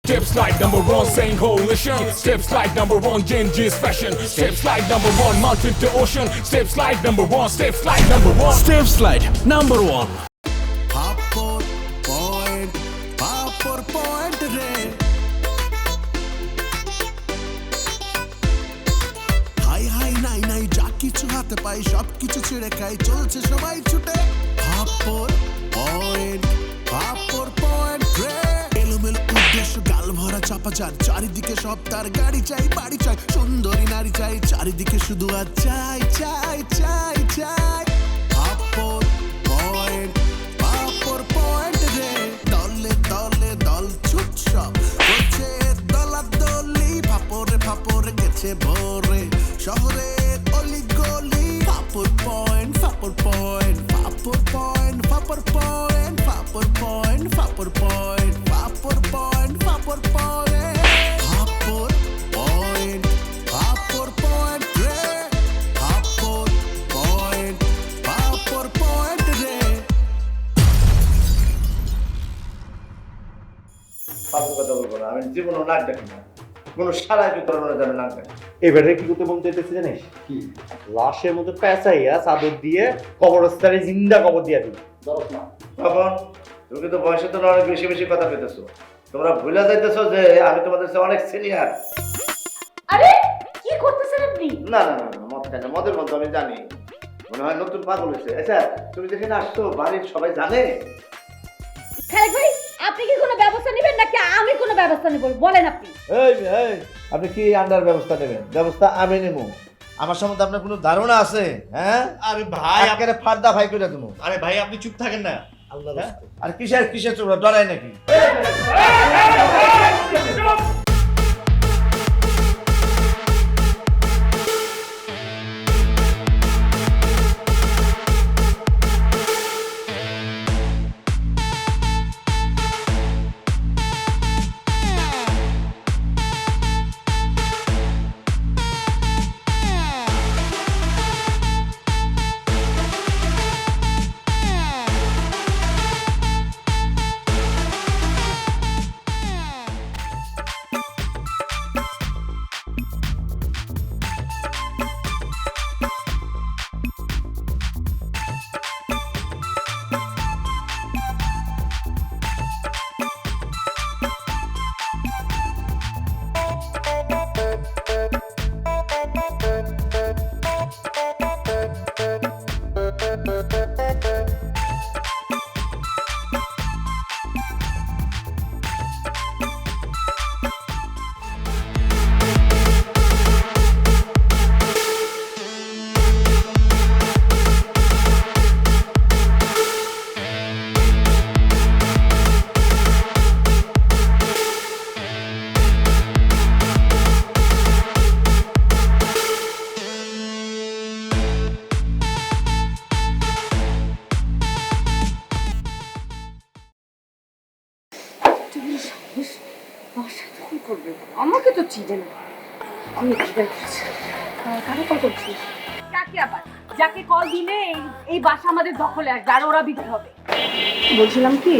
Steps like number one, saying coalition. Steps like number one, Genji's fashion. Steps like number one, mountain to ocean. Steps like number one, steps like number one. Step slide number 1. Papor point re. Hi নাই যা কিছু হাতে পাই সব কিছু ছেড়ে খাই চলছে সবাই ছুটে পাপর পয়েন্ট রে এলোমেলো উদ্দেশ্য গাল ভরা চাপা চার চারিদিকে সব তার গাড়ি চাই বাড়ি চাই সুন্দরী নারী চাই চারিদিকে শুধু আর চাই পাপর পয়েন্ট রে দলে দল ছুট সব করছে দলাদলি ফাপরে গেছে ভোরে শহরে অলি গলি ফাপর পয়েন্ট রে ফাপর পয়েন্ট রে ফালতু কথা বলবো না আমি জীবনও নাক ডাকি না কোনো সারাই বিতরণের জন্য নাক ডাকি এবারে কি করতে বলতে চাইতেছি জানিস কি লাশের মধ্যে পেঁচাইয়া চাদর দিয়ে কবরস্থানে জিন্দা কবর দিয়া দিবি তখন তুমি কিন্তু বয়সে তো অনেক বেশি কথা পেতেছো তোমরা ভুলে যাইতেছো যে আমি তোমাদের চেয়ে অনেক সিনিয়র আরে কি করতেছেন আপনি? না মদ খাই না মদের গন্ধ আমি জানি মনে হয় নতুন পাগল হয়েছে আচ্ছা তুমি যেখানে আসছো বাড়ির সবাই জানে খালেক ভাই আপনি কি কোনো ব্যবস্থা নেবেন নাকি আমি কোনো ব্যবস্থা নেব বলেন আপনি? এই আপনি কি আন্ডার ব্যবস্থা নেবেন ব্যবস্থা আমি নেব আমার সম্বন্ধে আপনার কোনো ধারণা আছে হ্যাঁ আরে ভাই একেবারে ফার্দা ভাই করে দেবো আরে ভাই আপনি চুপ থাকেন না আল্লাহ আর কিসের চোখ ডরাই নাকি আমাকে তো চিনে না আমি কাকে কল করছিস? কাকে আবার? যাকে কল দিলে এই বাসা আমাদের দখলে আসবে আর ওরা বিদায় হবে। বলছিলাম কি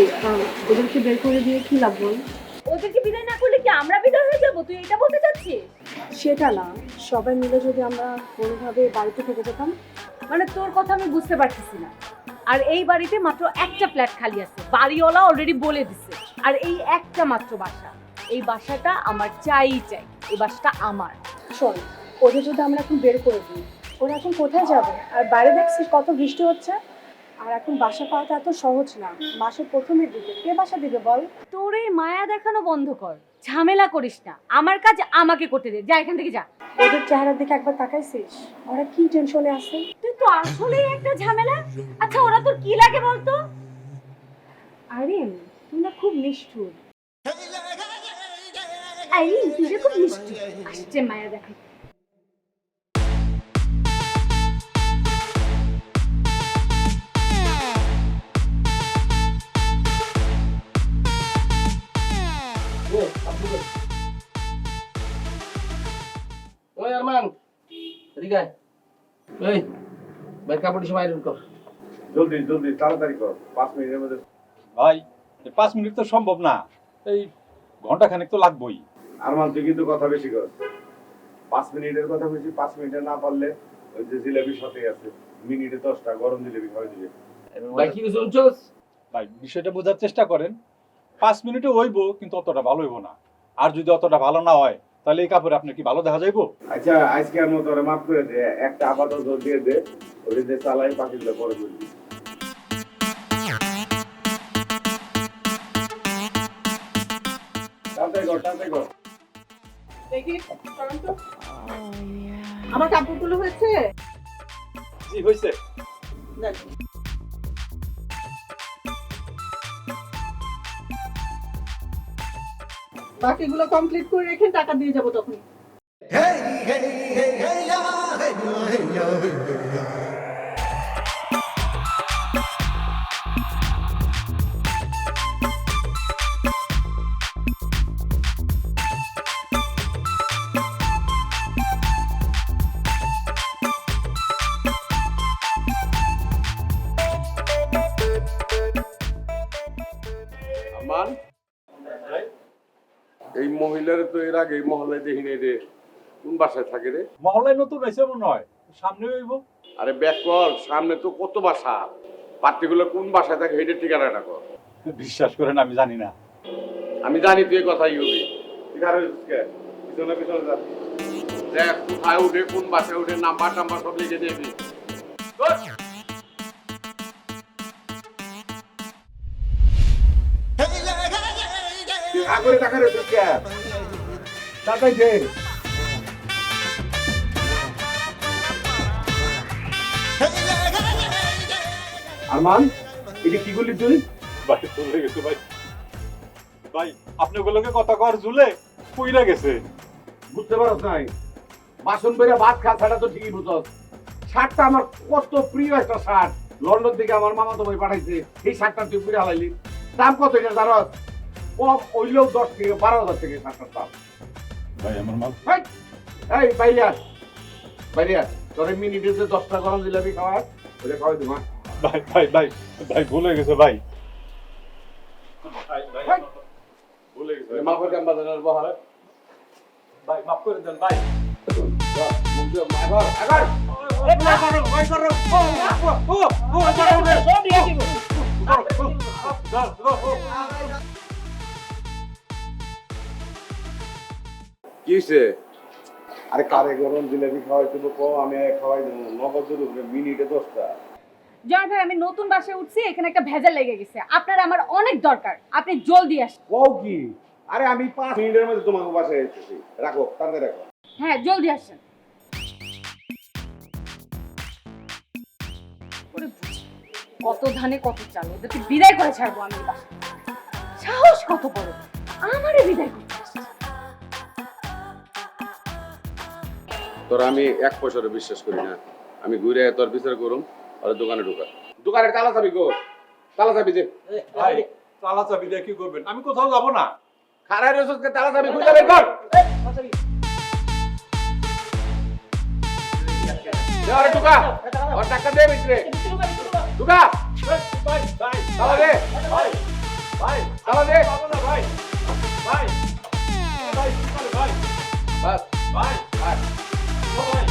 ওদেরকে বের করে দিয়ে কি লাভ বল? ওদেরকে বিদায় না করলে কি আমরা বিদায় হয়ে যাবো? তুই এটা বলতে চাচ্ছিস? সেটা না, সবাই মিলে যদি আমরা কোনোভাবে বাড়িতে থেকে যেতাম। মানে তোর কথা আমি বুঝতে পারতেছি না। আর এই বাড়িতে মাত্র একটা ফ্ল্যাট খালি আছে, বাড়িওয়ালা অলরেডি বলে দিছে। আর এই একটা মাত্র বাসা, এই বাসাটা আমার চাই, এই বাসাটা আমার। শোন, ওদের যদি আমরা এখন বের করে দিই, ওরা এখন কোথায় যাবে? আর বাইরে দেখছিস কত বৃষ্টি হচ্ছে, আর এখন বাসা পাওয়াটা এত সহজ না। মাসের প্রথমের দিকে কে বাসা দিবে বল? তোর এই মায়া দেখানো বন্ধ কর, ঝামেলা করিস না। আমার কাজ আমাকে করতে দে, যা এখান থেকে যা। ওদের চেহারার দিকে একবার তাকাইছিস? ওরা কি টেনশনে আছে। তুই তো আসলেই একটা ঝামেলা। আচ্ছা ওরা তোর কি লাগে বলতো? আরে তুই না খুব নিষ্ঠুর। এই তুই যে খুব নিষ্ঠুর। আসছে মায়া দেখা। ওই আরমান এদিকে আয়। এই বাইর কাপড় সময় আয়রন কর। জলদি তাড়াতাড়ি কর 5 মিনিটের মধ্যে। ভাই 5 মিনিট তো সম্ভব না, এই ঘন্টা খানেক তো লাগবেই। আরমান তুই কিন্তু কথা বেশি কর। 5 মিনিটের কথা বলছি, 5 মিনিটে না পারলে ওই যে জিলাপির সাথে আছে, মিনিটে 10টা গরম জিলাপি খাওয়াই দিবে। ভাই কি শুনছস? ভাই বিষয়টা বোঝার চেষ্টা করেন। 5 মিনিটে হইব, কিন্তু অতটা ভালো হইব না। আর যদি অতটা ভালো না হয় তাহলে এই কাপড়ে আপনার কি ভালো দেখা যাইব? আচ্ছা আজকে আর মতো মাফ করে দে, একটা আপাতত জোর দিয়ে দে, ওই যে চালাই পাখিগুলো পরে বলবি। টানতে কর। দেখি করুন তো। আমার কাপড়গুলো হয়েছে? জি হইছে। দেখ। বাকিগুলো কমপ্লিট করে রেখে টাকা দিয়ে যাবো তখন। আমান, এই মহিলার তো এর আগে এই মহল্লায় দেখি নাই রে। কোন বাসায় থাকে রে? মহল্লায় নতুন হয়েছে মনে হয়, সামনে হইব। আরে ব্যাক কর, সামনে তো কত বাসা, পার্টিকুলার কোন বাসায় থাকে হেডের ঠিকানাটা কর। বিশ্বাস করেন আমি জানি না। আমি জানি তুই এই কথাই হবি। এখানে পিছনে পিছনে যা। দেখ কোথায় উঠে, কোন বাসায় উঠে, নাম্বার টাম্বার সব লিখে দিবি। আগরে টাকা রে তুই কে? টাকাই দে। আরমান, এটা কি করলি তুই? ভাই ভুলে গেছে ভাই। ভাই আপনি ওগুলোকে কথা কর ঝুলে কইরা গেছে। বুঝতে পারছ নাই? বাসন বেড়ে ভাত খা, সেটা তো ঠিকই বুঝছ। শার্টটা আমার কত প্রিয় একটা শার্ট, লন্ডন থেকে আমার মামা তো ভাই পাঠাইছে। এই শার্টটা তুই পুরে হালাইলি। দাম কত এটা জানস? কম হইলেও 10 থেকে 12,000 থেকে শার্টটার দাম। ভাই আমার মাল। এই বাইরে আস, বাইরে আস। তোর মিনিটে যে 10টা গরম জিলাপি খাওয়ার, ওটা খাওয়াই দিমা। ভাই ভাই ভাই ভাই ভুলে গেছে ভাই। ভাই ভুলে গেছে। মাফের কাম বাজানোর বহার। ভাই মাফ করে দেন ভাই। কি হইছে? আরে কারে গরম জিলাপি খাওয়াই দিব কো, আমি খাওয়াই দেব। নগদ দিলে মিনিটে 10টা। জয় ভাই, আমি নতুন বাসায় উঠছি, এখানে একটা ভেজাল লেগে গেছে। আপনার আমার অনেক দরকার, আপনি জলদি আসেন। কও কি? আরে আমি 5 মিনিটের মধ্যে তোমার বাসায় এসেছি। রাখো, তাড়াতাড়ি রাখো। হ্যাঁ জলদি আসেন। ওরে বুঝি, কত ধানে কত চাল, ওদেরকে বিদায় করে ছাড়বো আমি এই বাসা। সাহস কত বড়, আমারে বিদায় করতে আসছে। তোর আমি 1 পয়সারও বিশ্বাস করি না। আমি ঘুরে তোর বিচার করুম আর দোকানে ঢোকা। দোকানের তালা চাবি গো, তালা চাবি দে। ভাই তালা চাবি দিয়ে কি করবেন? আমি কোথাও যাব না। খারাই রসুনকে তালা চাবি খুঁজে বের কর। দে আরে ঢোকা, আর টাকা দে ভিতরে ঢোকা। ভাই ভাই তালা দে, ভাই ভাই তালা দে। না ভাই ভাই ভাই ভাই বাস ভাই ভাই। ভাই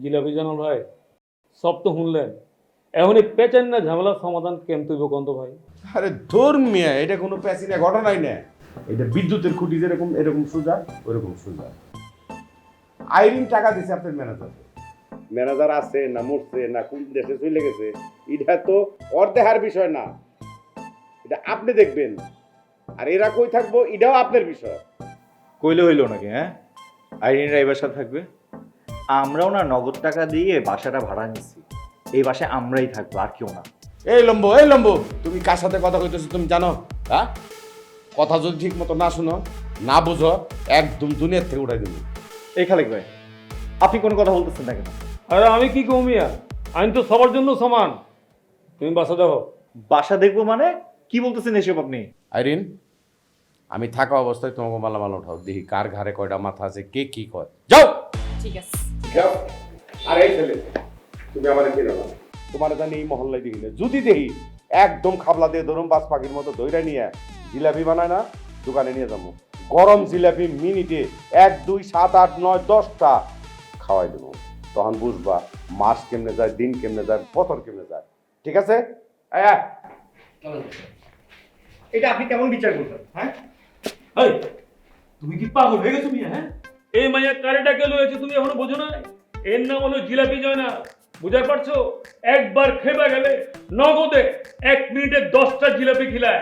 জিলাপি জানাল ভাই সব তো শুনলেন, এখনই পেঁচেন না ঝামেলার সমাধান কেম তুইব কন্ত ভাই? আরে ধর্মিয়া, এটা কোনো প্যাসিনা ঘটনাই না। এটা বিদ্যুতের খুঁটি যেরকম এরকম সোজা, ওরকম সোজা। আইরিন টাকা দিছে আপনার ম্যানেজারকে। ম্যানেজার আছে না মরছে না কোন দেশে চলে গেছে, এটা তো ওর দেখার বিষয় না, এটা আপনি দেখবেন। আর এরা কই থাকবো এটাও আপনার বিষয়। কইলে হইলো নাকি? হ্যাঁ, আইরিনরা এই বাসা থাকবে। আমরাও না নগদ টাকা দিয়ে বাসাটা ভাড়া নিচ্ছি, এই বাসায় আমরাই থাকবো, আর কেউ না। এই লম্বু, তুমি কার সাথে কথা কইতেছো তুমি জানো? হ্যাঁ, কথা যদি ঠিক মতো না শুনো, না বুঝো, একদম দুনিয়ার থেকে উঠাই দেবো। এই খালেক ভাই, আপনি কোনো কথা বলতেছেন না কেন? আরে আমি কি কমিয়া, আইন তো সবার জন্য সমান। তুমি বাসা দেখো। বাসা দেখবো মানে কি বলতেছেন এসব আপনি? আইরিন, আমি থাকা অবস্থায় তোমাকে মালামাল উঠাও, দেখি কার ঘাড়ে কয়টা মাথা আছে, কে কি কয়। যাও। ঠিক আছে। যাও। আর এই ছেলে, তুমি আমার ফিরে না, তোমার জানি এই মহল্লায় দেখি না, যদি দেখি একদম খাবলা দিয়ে ধরুন বাস পাখির মতো দইরা নিয়ে জিলাপি বানায় না, দোকানে নিয়ে যাবো। গরম জিলাপি মিনিটে 1 2 7 8 9 10টা খাওয়াই দেবো। তখন বুঝবা মাস কেমনে যায়, দিন কেমনে যায়, বছর কেমনে যায়। ঠিক আছে? আয়া এটা আপনি কেমন বিচার করতেন? হ্যাঁ, এই তুমি কি পাগল হয়ে গেছো মিয়া? হ্যাঁ, এই মাইয়া কারেটা গেল হয়েছে, তুমি এখনো বোঝো না? এর নাম হলো জিলাপি জয় না, বুঝার পারছো? একবার খেবা গেলে নগদে 1 মিনিটে 10টা জিলাপি খিলায়,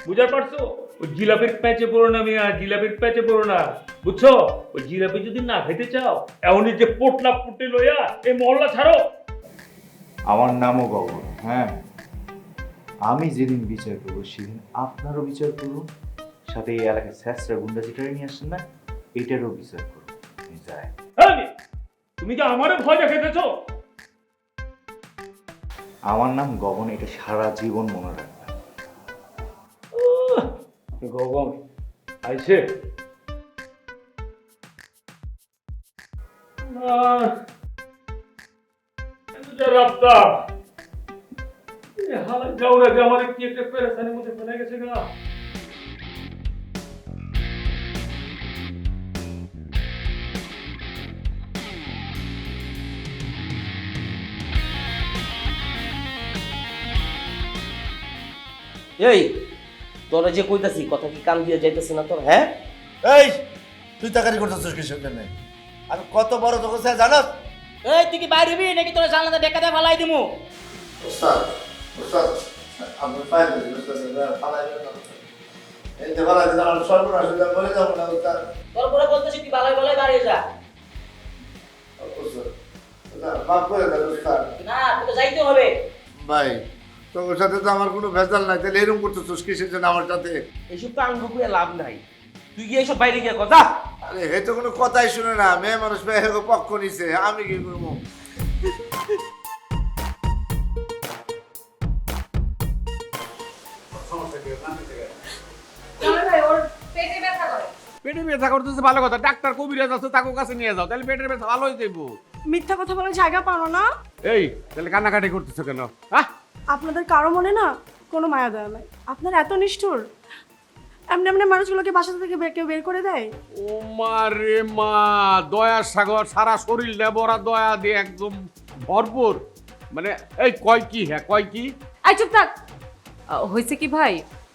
বুঝার পারছো? ওই জিলাপির প্যাচে পড়ো না মিয়া, জিলাপির প্যাচে পড়ো না, বুঝছো? ওই জিলাপি যদি না খেতে চাও, এখনই যে পোটলা পুটে লইয়া এই মহল্লা ছাড়ো। আমার নামও গগন। হ্যাঁ, আমি যেদিন বিচার করবো সেদিন আপনারও বিচার করবো, সাথে এই এলাকায় স্যাসরা গুন্ডা যেটারে নিয়ে আসছেন না, এটারও বিচার করবো। যায় তুমি কি আমারে ভয় দেখাইতেছো? আমার নাম গগন, এটা সারা জীবন মনে রাখবেন। গগন আইছে রাস্তা হালা যাওরা যে আমার কি একটা পেরেশানির মধ্যে ফেলে গেছে গা। এই তোরা যে কইতাছি কথা কি কান দিয়ে যাইতেছে না তোর? হ্যাঁ, এই তুই তাকারি করতেছিস কিসের জন্য? আমি কত বড় তোকে জানো? এই তুই কি বাইরে হবি নাকি তোরা জানলাতে ডেকা দিয়ে ফালাই দিমু? ওস্তাদ ওস্তাদ আপনি ফাইল দিন, ওস্তাদ ফালাই দেন না। এই যে ফালাই দিন, আমার সর্বনাশ হয়ে যাবে, বলে যাবো না ওস্তাদ। তোর পরে বলতেছি তুই বালাই বালাই বাড়ি যা। ওস্তাদ মাফ করে দেন ওস্তাদ। না, তোকে যাইতে হবে। ভাই তোর সাথে তো আমার কোনো ভেজাল নাই, তাহলে এরকম করতেছিস কিসের জন্য আমার সাথে? এইসব তো আঙ্গ করে লাভ নাই, তুই গিয়ে এইসব বাইরে গিয়ে কথা। আরে হে তো কোনো কথাই শুনে না, মেয়ে মানুষ মেয়ে পক্ষ নিছে, আমি কি করবো? পেটে ব্যথা করতেছে ভালো কথা, ডাক্তার কবিরাজ আছে তাকে কাছে নিয়ে যাও, তাহলে পেটের ব্যথা ভালো হয়ে যাইবো। মিথ্যা কথা বলার জায়গা পানো না? এই তাহলে কান্নাকাটি করতেছো কেন? হ্যাঁ, আপনাদের কারো মনে না কোনো মায়া দয়া নাই? আপনার এত নিষ্ঠুর, এমনি এমনি মানুষগুলোকে বাসা থেকে কেউ বের করে দেয়? ও মা রে মা, দয়া সাগর, সারা শরীর লেবরা দয়া দিয়ে একদম ভরপুর। মানে এই কয় কি? হ্যাঁ কয় কি? আই চুপ থাক। হয়েছে কি ভাই,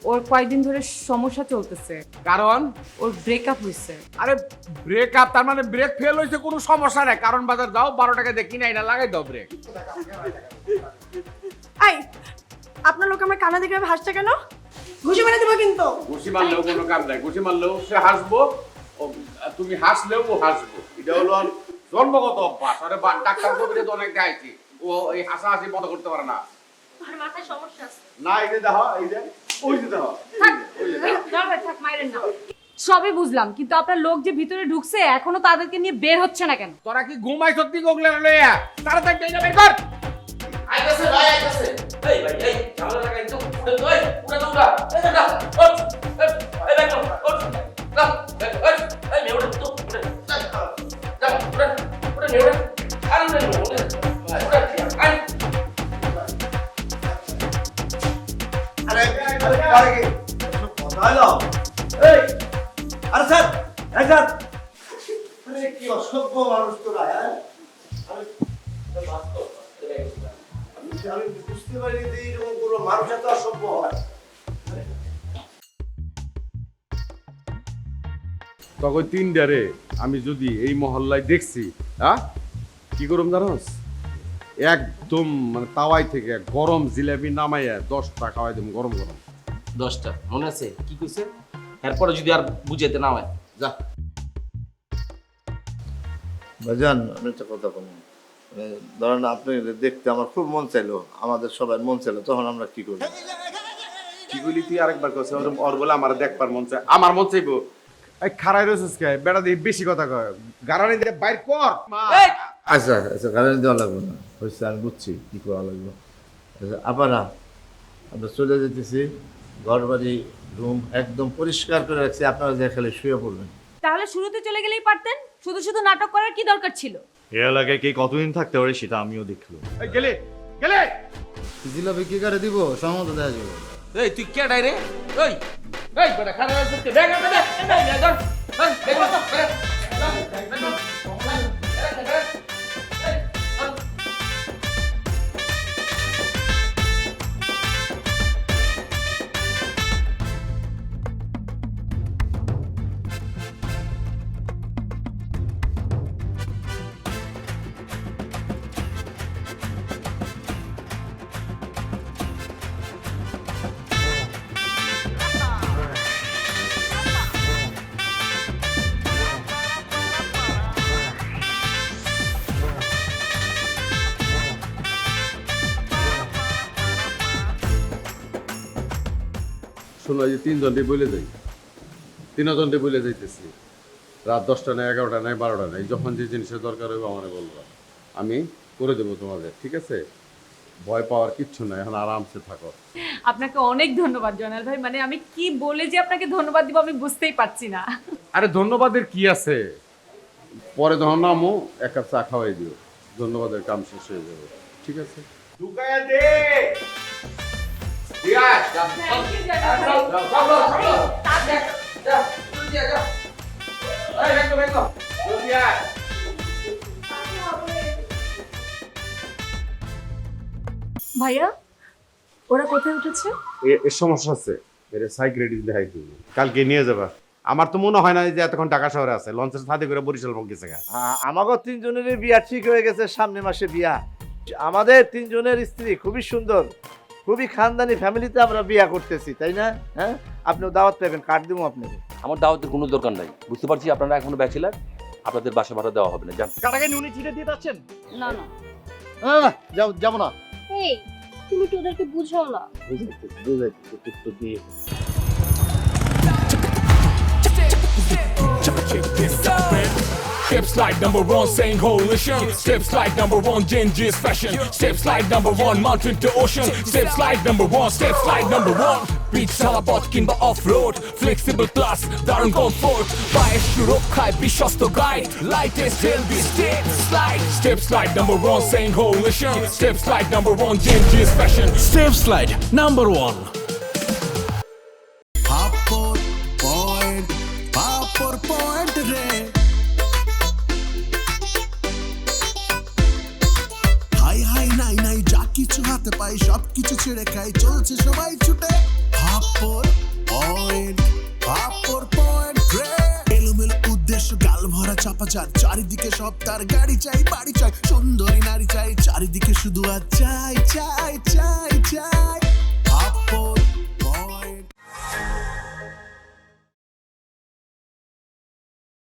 ওর কয়েকদিন ধরে সমস্যা চলতেছে, কারণ ওর ব্রেকআপ হয়েছে। আরে ব্রেকআপ তার মানে ব্রেক ফেল হয়েছে, কোনো সমস্যা নাই। কারণ বাজার যাও 12 টাকা দেখি না, এটা লাগাই দাও ব্রেক। আই আপনার লোক আমার কানা দেখে হাসছে কেন? ঘুষি মেরে দেবো কিন্তু। ঘুষি মারলেও কোনো কাম নাই, ঘুষি মারলেও সে হাসবো, তুমি হাসলেও ও হাসবো। এটা হলো জন্মগত অভ্যাস। আরে ডাক্তার কবিরাজ অনেক দেখাইছি, ও এই হাসাহাসি বন্ধ করতে পারে না। আর মাথায় সমস্যা আছে না, এই যে দেখো, এই যে ওই যে দেখো, থাক মাইরেন না। সবই বুঝলাম, কিন্তু আপনার লোক যে ভিতরে ঢুকছে এখনো তাদেরকে নিয়ে বের হচ্ছে না কেন? তোরা কি ঘুমাই সত্যি গোগলে লইয়া? তাড়াতাড়ি এটা বের কর। আইতাছে ভাই, আইতাছে। এই ভাই, এই ঝামেলা লাগাই তো। এই উড়া তো উড়া। এই না, ওঠ। এই ভাই, ওঠ। না, এই মেয়ে ওঠ তো। যা, উড়া। উড়া মেয়ে ওঠ। আর উড়া মেয়ে ওঠ। উড়া, আই। আরে আরে কি কথা হলো? এই আরে স্যার, এই স্যার, আরে কি অসভ্য মানুষ তোরা! হ্যাঁ, আমি আমি বুঝতে পারিনি যে এরকম কোনো মানুষ এত অসভ্য হয়। তখন 3টারে আমি যদি এই মহল্লায় দেখছি, হ্যাঁ কি করুম জানোস? একদম মানে তাওয়াই থেকে গরম জিলাপি নামাইয়া 10টা খাওয়াই দেবো, গরম গরম। 10টা মনে আছে কি কইছে? এরপরে যদি আর বুঝাইতে না হয় যা। ভাইজান আমি একটা কথা বলবো, ধরেন আপনি দেখতে আমার খুব মন চাইলো, আমাদের সবার মন চাইলো, তখন আমরা কি করবো? কি বলি তুই আরেকবার কইছ? ওর বলে আমার দেখবার মন চায়, আমার মন চাইবো। এই খারাই রইছিস কে? বেটা দিয়ে বেশি কথা কয়, গারানি দিয়ে বাইর কর। আচ্ছা আচ্ছা, গাড়ি দেওয়া লাগবে না, হয়েছে আমি বুঝছি কি করা লাগবে। আচ্ছা আপারা আমরা চলে যেতেছি, ঘর বাড়ি রুম একদম পরিষ্কার করে রাখছি, আপনারা যে খালি শুয়ে পড়বেন। তাহলে শুরুতে চলে গেলেই পারতেন, শুধু শুধু নাটক করার কি দরকার ছিল? এই এলাকায় কে কতদিন থাকতে পারে সেটা আমিও দেখলো। এই গেলে গেলে জিলাপি কি করে দিব? সমত দেওয়া যাবে। এই তুই কে ডাইরে? এই এই বড় খারাপ হচ্ছে ব্যাগ আটা দে। এই ধর এই ব্যাগ ধর। শোনো, এই যে 3জনটি বলে যাই, 3জনটি বলে যাইতেছি, রাত 10টা না 11টা নাই 12টা নাই, যখন যে জিনিসের দরকার হবে আমার বলবা, আমি করে দেবো তোমাদের, ঠিক আছে? ভয় পাওয়ার কিচ্ছু নাই, এখন আরামসে থাকো। আপনাকে অনেক ধন্যবাদ জয়নাল ভাই, মানে আমি কি বলে যে আপনাকে ধন্যবাদ দিব আমি বুঝতেই পারছি না। আরে ধন্যবাদের কি আছে, পরে ধর নামো 1 কাপ চা খাওয়াই দিও, ধন্যবাদের কাম শেষ হয়ে যাবে, ঠিক আছে? ঢুকায়া দে দিয়া যা। থ্যাংক ইউ জয়নাল ভাই। ভাইয়া ওরা কোথায় উঠেছে? এর সমস্যা আছে, এর সাইক রেডি দেখাই দিবি, কালকে নিয়ে যাবা। আমার তো মনে হয় না যে এতক্ষণ ঢাকা শহরে আছে, লঞ্চের সাথে করে বরিশাল গেছে। আমাদের 3জনের বিয়া ঠিক হয়ে গেছে, সামনে মাসে বিয়া। আমাদের 3জনের স্ত্রী খুবই সুন্দর, খুবই খানদানি ফ্যামিলিতে আমরা বিয়া করতেছি, তাই না? হ্যাঁ, আপনিও দাওয়াত পাবেন, কার্ড দিব আপনাকে। আমার দাওয়াতের কোনো দরকার নাই, বুঝতে পারছি আপনারা এখনো ব্যাচেলার, আপনাদের বাসা ভাড়া দেওয়া হবে না, জান। কাটাকে নুনি ছিটে দিয়ে যাচ্ছেন? না না যাবো না। এই তুমি তো ওদেরকে বুঝাও না। বুঝাইতে দিয়ে Step slide number 1, Saint Coalition. Step slide number 1, Genghis fashion. Step slide number 1, mountain to ocean. Step slide number 1, step slide number 1. Beach salabot kimba off-road. Flexible plus, darun comfort. Bias সুরক্ষায় বিশ্বস্ত guide. Lightest healthy step slide. Step slide number 1, Saint Coalition. Step slide number 1, Genghis fashion. Step slide number 1. পাপড় point রে, high high নাই নাই যা কিছু হাতে পাই সব কিছু ছেড়ে খাই, চলছে সবাই ছুটে। পাপড় পয়েন্ট রে, এলোমেলো উদ্দেশ্য গাল ভরা চাপাচার, চারিদিকে সব তার, গাড়ি চাই বাড়ি চাই সুন্দরী নারী চাই, চারিদিকে শুধু আর চাই চাই চাই চাই।